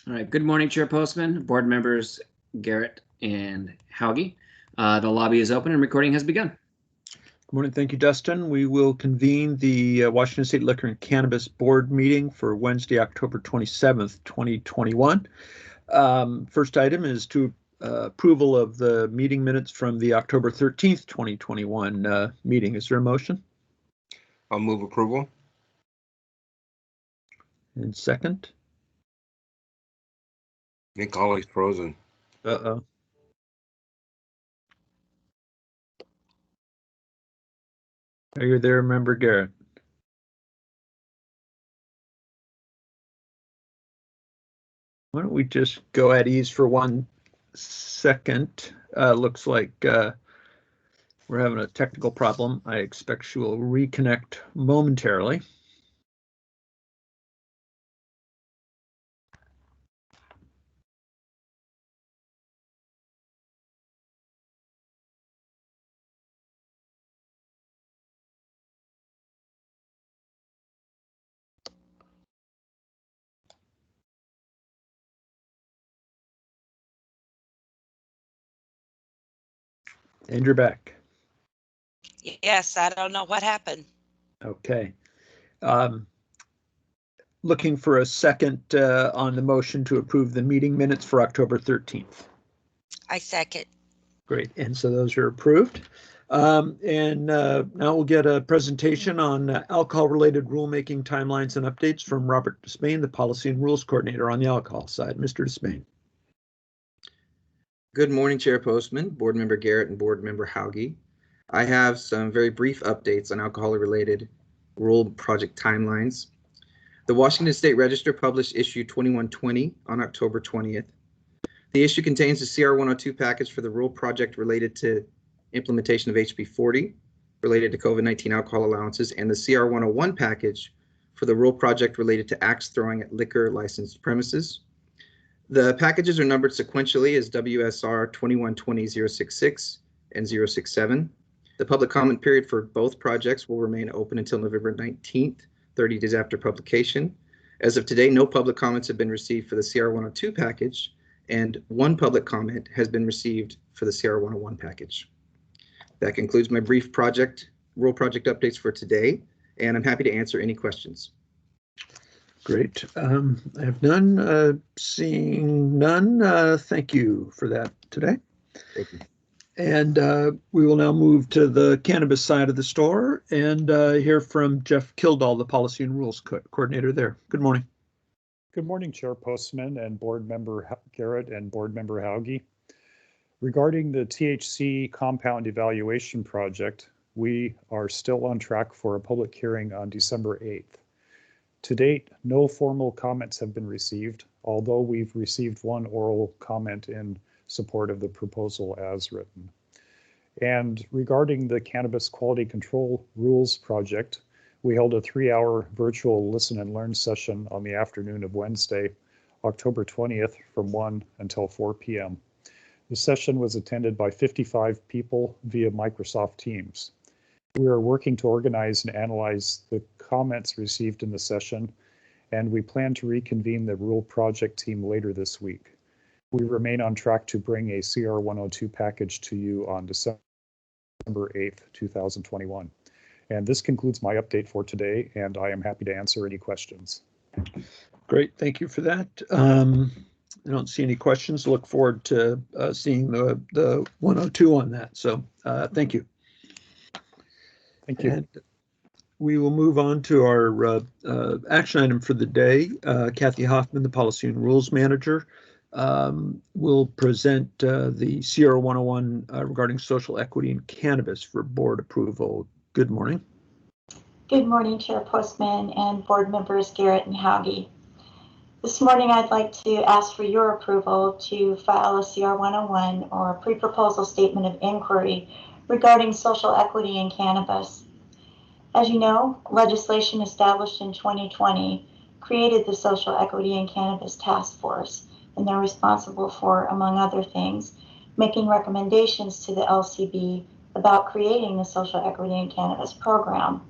All right. Good morning, Chair Postman, board members Garrett and Hauge. The lobby is open and recording has begun. Good morning. Thank you, Dustin. We will convene the Washington State Liquor and Cannabis Board meeting for Wednesday, October 27th, 2021. First item is to approval of the meeting minutes from the October 13th, 2021 meeting. Is there a motion? I'll move approval. And second? Nick Hawley's frozen. Uh-oh. Are you there, Member Garrett? Why don't we just go at ease for 1 second? Looks like we're having a technical problem. I expect she will reconnect momentarily. And you're back. Yes, I don't know what happened. Okay. Looking for a second on the motion to approve the meeting minutes for October 13th. I second. Great. And so those are approved. Now we'll get a presentation on alcohol-related rulemaking timelines and updates from Robert Despain, the Policy and Rules Coordinator on the alcohol side. Mr. Despain. Good morning, Chair Postman, Board Member Garrett, and Board Member Hauge. I have some very brief updates on alcohol-related rule project timelines. The Washington State Register published issue 2120 on October 20th. The issue contains the CR 102 package for the rule project related to implementation of HB 40 related to COVID-19 alcohol allowances, and the CR 101 package for the rule project related to axe throwing at liquor licensed premises. The packages are numbered sequentially as WSR 2120-066 and 067. The public comment period for both projects will remain open until November 19th, 30 days after publication. As of today, no public comments have been received for the CR 102 package, and one public comment has been received for the CR 101 package. That concludes my brief rule project updates for today, and I'm happy to answer any questions. Great. I have none. Seeing none, thank you for that today. Thank you. And we will now move to the cannabis side of the store and hear from Jeff Kildall, the Policy and Rules Coordinator there. Good morning. Good morning, Chair Postman and Board Member Garrett and Board Member Hauge. Regarding the THC compound evaluation project, we are still on track for a public hearing on December 8th. To date, no formal comments have been received, although we've received one oral comment in support of the proposal as written. And regarding the Cannabis Quality Control Rules project, we held a 3-hour virtual listen and learn session on the afternoon of Wednesday, October 20th from 1 until 4 p.m. The session was attended by 55 people via Microsoft Teams. We are working to organize and analyze the comments received in the session, and we plan to reconvene the rule project team later this week. We remain on track to bring a CR 102 package to you on December 8th, 2021. And this concludes my update for today, and I am happy to answer any questions. Great, thank you for that. I don't see any questions. Look forward to seeing the 102 on that. So thank you. Thank you. And we will move on to our action item for the day. Kathy Hoffman, the Policy and Rules Manager, will present the CR 101 regarding social equity in cannabis for board approval. Good morning. Good morning, Chair Postman and board members Garrett and Hauge. This morning, I'd like to ask for your approval to file a CR 101 or pre-proposal statement of inquiry regarding social equity in cannabis. As you know, legislation established in 2020 created the Social Equity in Cannabis Task Force, and they're responsible for, among other things, making recommendations to the LCB about creating the Social Equity in Cannabis program.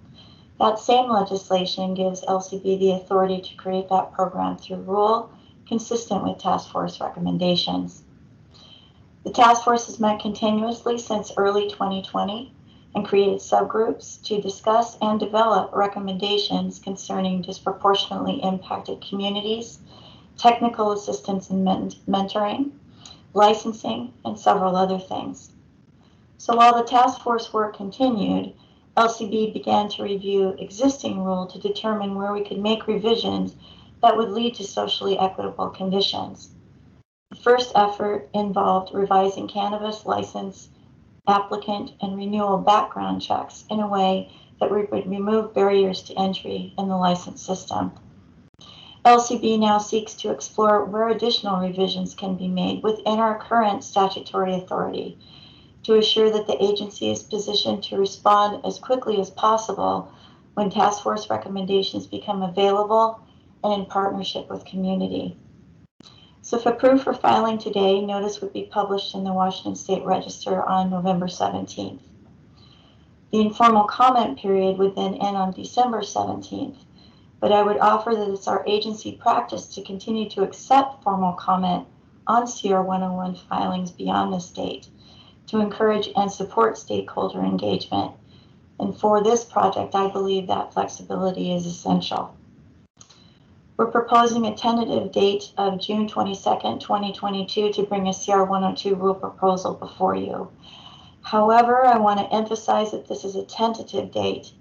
That same legislation gives LCB the authority to create that program through rule, consistent with task force recommendations. The task force has met continuously since early 2020 and created subgroups to discuss and develop recommendations concerning disproportionately impacted communities, technical assistance and mentoring, licensing, and several other things. So while the task force work continued, LCB began to review existing rule to determine where we could make revisions that would lead to socially equitable conditions. The first effort involved revising cannabis license, applicant, and renewal background checks in a way that would remove barriers to entry in the license system. LCB now seeks to explore where additional revisions can be made within our current statutory authority to assure that the agency is positioned to respond as quickly as possible when task force recommendations become available and in partnership with community. So if approved for filing today, notice would be published in the Washington State Register on November 17th. The informal comment period would then end on December 17th, but I would offer that it's our agency practice to continue to accept formal comment on CR 101 filings beyond this date to encourage and support stakeholder engagement. And for this project, I believe that flexibility is essential. We're proposing a tentative date of June 22nd, 2022 to bring a CR 102 rule proposal before you. However, I want to emphasize that this is a tentative date.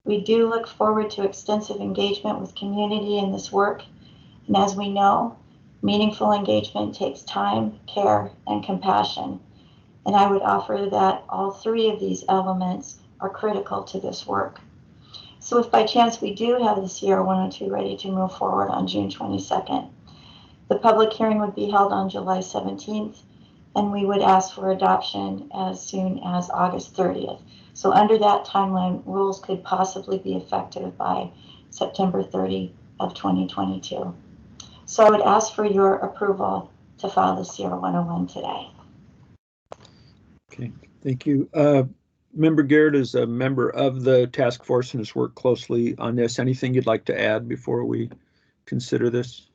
We do look forward to extensive engagement with community in this work. And as we know, meaningful engagement takes time, care, and compassion. And I would offer that all three of these elements are critical to this work. So if by chance we do have the CR 102 ready to move forward on June 22nd, the public hearing would be held on July 17th, and we would ask for adoption as soon as August 30th. So under that timeline, rules could possibly be effective by September 30 of 2022. So I would ask for your approval to file the CR 101 today. Okay, thank you. Member Garrett is a member of the task force and has worked closely on this. Anything you'd like to add before we consider this?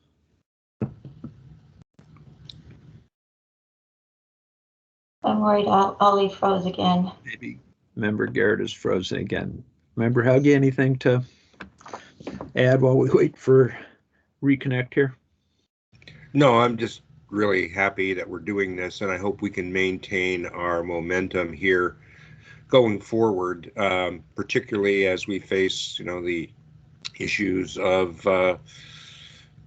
I'm worried Ollie froze again. Maybe Member Garrett is frozen again. Member Hauge, anything to add while we wait for reconnect here? No, I'm just really happy that we're doing this, and I hope we can maintain our momentum here going forward, particularly as we face, the issues of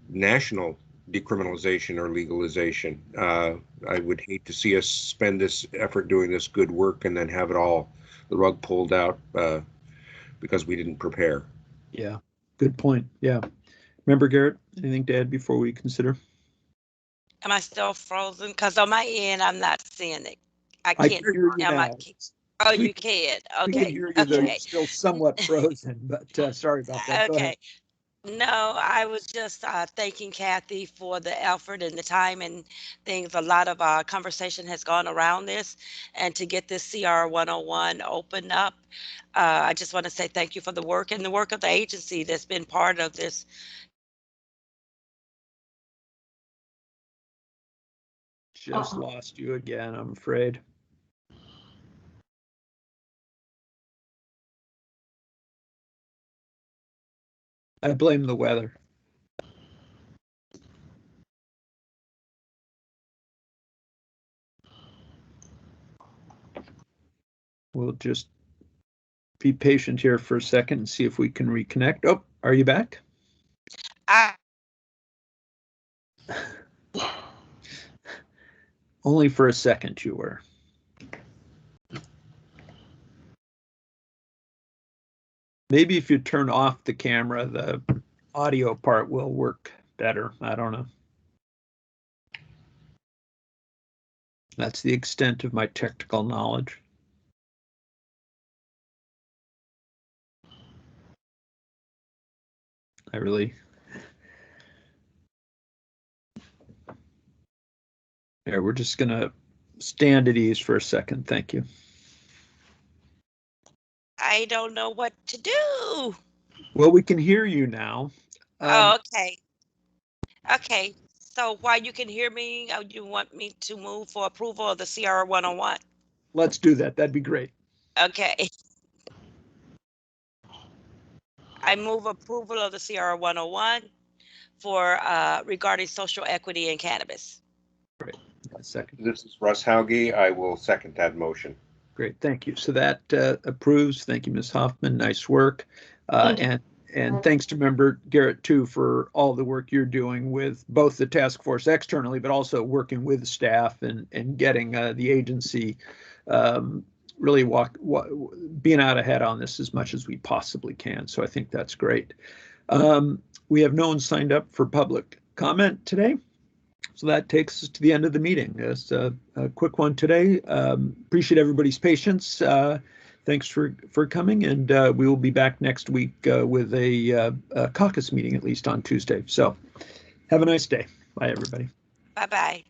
national decriminalization or legalization. I would hate to see us spend this effort doing this good work and then have it all, the rug pulled out because we didn't prepare. Yeah, good point. Yeah. Member Garrett, anything to add before we consider? Am I still frozen? Because on my end, I'm not seeing it. I I can't. can hear you Am I? now. Oh, We- you can. We can Okay. hear you, though. You're Okay. still somewhat frozen, but sorry about that. Go ahead. Okay. No, I was just thanking Kathy for the effort and the time and things. A lot of conversation has gone around this, and to get this CR 101 opened up, I just want to say thank you for the work and the work of the agency that's been part of this. Just lost you again, I'm afraid. I blame the weather. We'll just be patient here for a second and see if we can reconnect. Oh, are you back? Only for a second you were. Maybe if you turn off the camera, the audio part will work better. I don't know. That's the extent of my technical knowledge. I really. Yeah, we're just gonna stand at ease for a second. Thank you. I don't know what to do. Well, we can hear you now. Oh, okay. Okay. So while you can hear me, you want me to move for approval of the CR 101? Let's do that. That'd be great. Okay. I move approval of the CR 101 for regarding social equity in cannabis. Great. A second. This is Russ Hauge. I will second that motion. Great. Thank you. So that approves. Thank you, Ms. Hoffman. Nice work. Thank you. And thanks to Member Garrett, too, for all the work you're doing with both the task force externally, but also working with staff and getting the agency really being out ahead on this as much as we possibly can. So I think that's great. We have no one signed up for public comment today. So that takes us to the end of the meeting. It's a quick one today. Appreciate everybody's patience. Thanks for coming, and we will be back next week with a caucus meeting, at least on Tuesday. So have a nice day. Bye, everybody. Bye-bye.